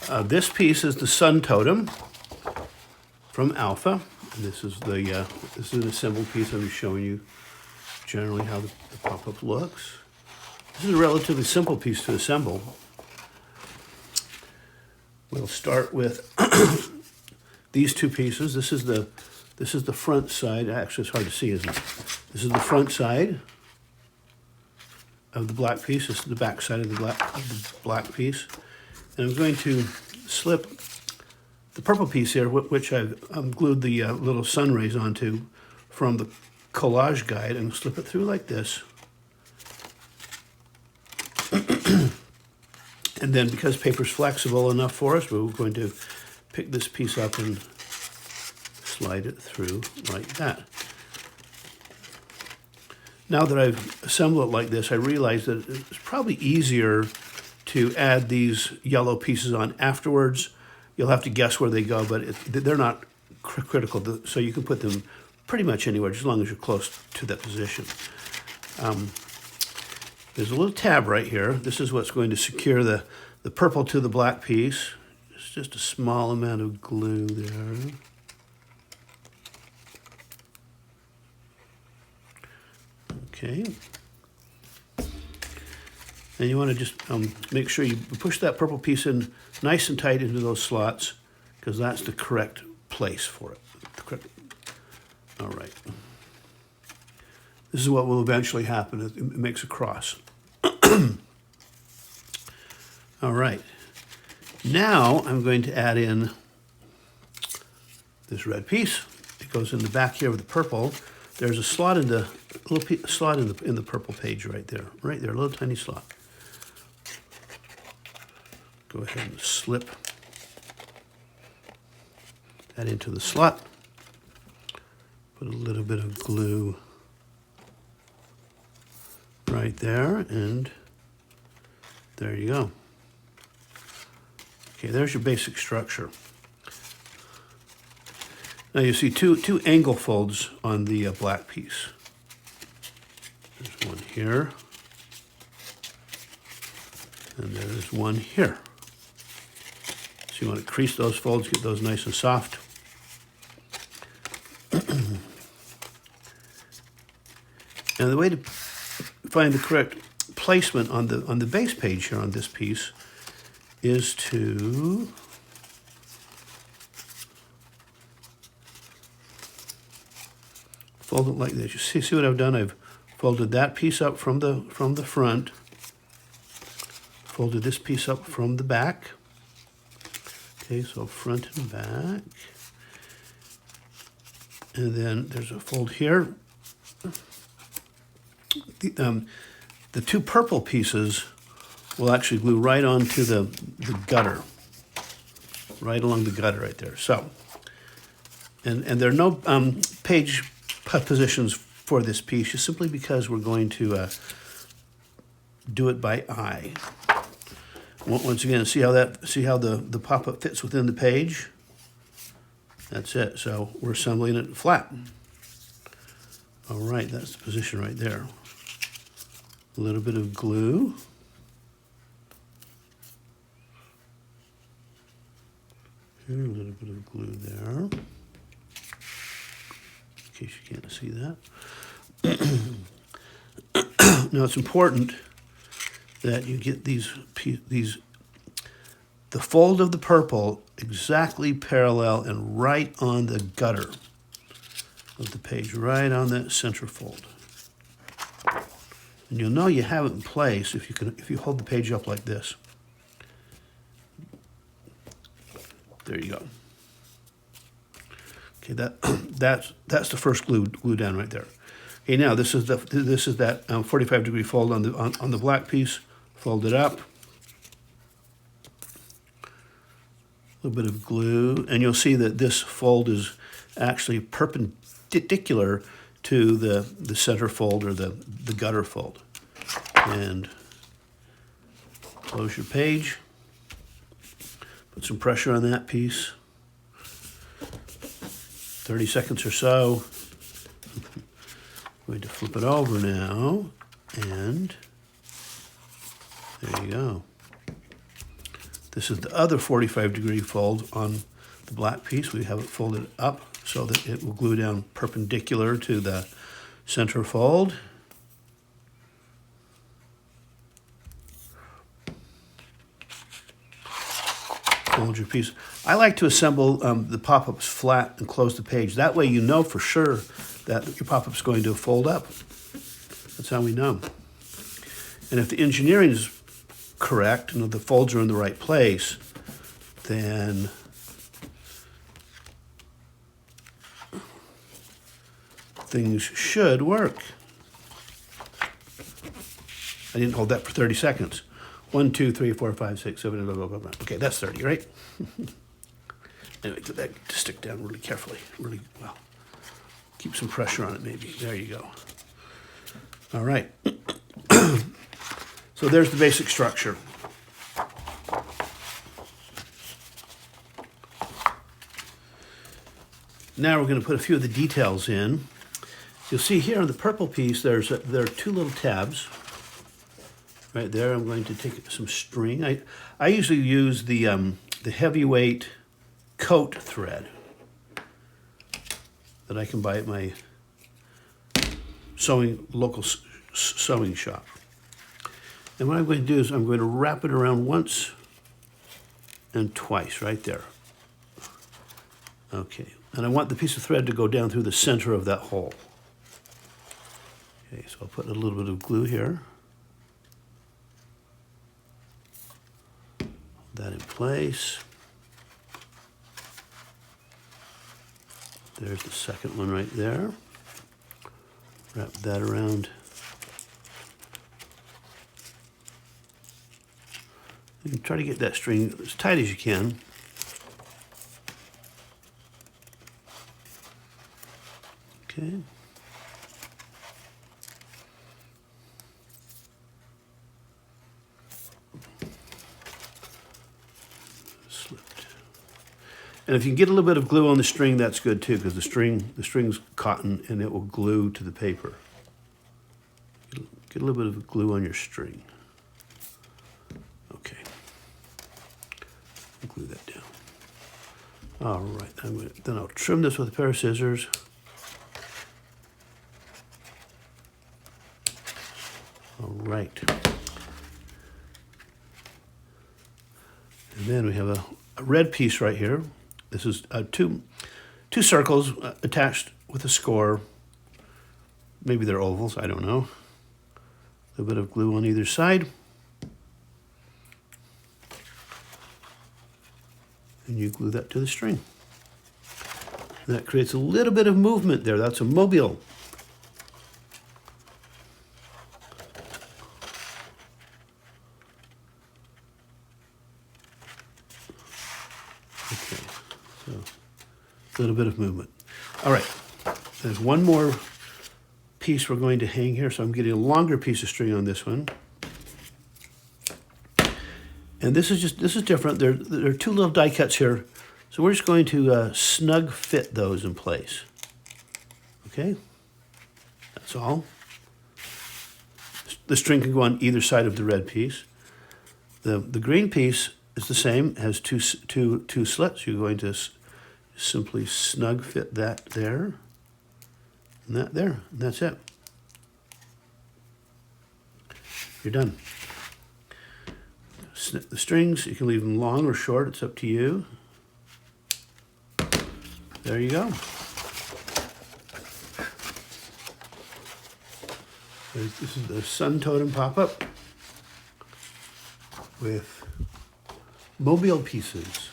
This piece is the Sun Totem from Alpha. And this is this is an assembled piece. I'm just showing you generally how the pop-up looks. This is a relatively simple piece to assemble. We'll start with these two pieces. This is the front side. Actually, it's hard to see, isn't it? This is the front side of the black piece. This is the back side of the black piece. And I'm going to slip the purple piece here, which I've glued the little sun rays onto from the collage guide, and slip it through like this. And then, because paper's flexible enough for us, we're going to pick this piece up and slide it through like that. Now that I've assembled it like this, I realize that it's probably easier to add these yellow pieces on afterwards. You'll have to guess where they go, but they're not critical, so you can put them pretty much anywhere, just as long as you're close to that position. There's a little tab right here. This is what's going to secure the purple to the black piece. It's just a small amount of glue there. Okay. And you want to just make sure you push that purple piece in nice and tight into those slots, because that's the correct place for it. All right. This is what will eventually happen. It makes a cross. All right. Now I'm going to add in this red piece. It goes in the back here of the purple. There's a slot in the slot in the purple page right there, a little tiny slot. Go ahead and slip that into the slot. Put a little bit of glue right there, and there you go. Okay, there's your basic structure. Now you see two angle folds on the black piece. There's one here, and there's one here. So you want to crease those folds, get those nice and soft. And the way to find the correct placement on the base page here on this piece is to fold it like this. You see what I've done? I've folded that piece up from the front, folded this piece up from the back. Okay, so front and back. And then there's a fold here. The two purple pieces will actually glue right onto the gutter, right along the gutter right there. So, and there are no page positions for this piece, just simply because we're going to do it by eye. Once again, see how the pop-up fits within the page? That's it. So we're assembling it flat. All right, that's the position right there. A little bit of glue. Here, a little bit of glue there, in case you can't see that. Now it's important that you get the fold of the purple exactly parallel and right on the gutter of the page, right on that center fold. And you'll know you have it in place if you hold the page up like this. There you go. Okay, that's the first glue down right there. Okay, now this is that 45-degree fold on the black piece. Fold it up. A little bit of glue, and you'll see that this fold is actually perpendicular to the center fold, or the gutter fold. And close your page. Put some pressure on that piece. 30 seconds or so. Going to flip it over now, and there you go. This is the other 45-degree fold on the black piece. We have it folded up so that it will glue down perpendicular to the center fold. Fold your piece. I like to assemble the pop-ups flat and close the page. That way you know for sure that your pop-up's going to fold up. That's how we know. And if the engineering is correct and the folds are in the right place, then things should work. I didn't hold that for 30 seconds. 1, 2, 3, 4, 5, 6, 7, blah, blah, blah, blah. Okay, that's 30, right? Anyway, get that to stick down really carefully, really well. Keep some pressure on it, maybe. There you go. All right. So there's the basic structure. Now we're going to put a few of the details in. You'll see here on the purple piece, there are two little tabs. Right there, I'm going to take some string. I usually use the heavyweight coat thread that I can buy at my local sewing shop. And what I'm going to do is I'm going to wrap it around once and twice right there. Okay, and I want the piece of thread to go down through the center of that hole. Okay, so I'll put a little bit of glue here. That in place. There's the second one right there. Wrap that around. You can try to get that string as tight as you can. Okay. And if you can get a little bit of glue on the string, that's good too, because the string's cotton and it will glue to the paper. Get a little bit of glue on your string. Okay. Glue that down. All right. Then I'll trim this with a pair of scissors. All right. And then we have a red piece right here. This is two circles attached with a score. Maybe they're ovals, I don't know. A little bit of glue on either side. And you glue that to the string. And that creates a little bit of movement there. That's a mobile. Okay, so a little bit of movement. All right, there's one more piece we're going to hang here, so I'm getting a longer piece of string on this one. And this is different. There are two little die cuts here, so we're just going to snug fit those in place. Okay, that's all. The string can go on either side of the red piece. The green piece is the same, has two slits. You're going to simply snug fit that there, and that there, and that's it. You're done. Snip the strings. You can leave them long or short. It's up to you. There you go. This is the Sun Totem pop-up with mobile pieces.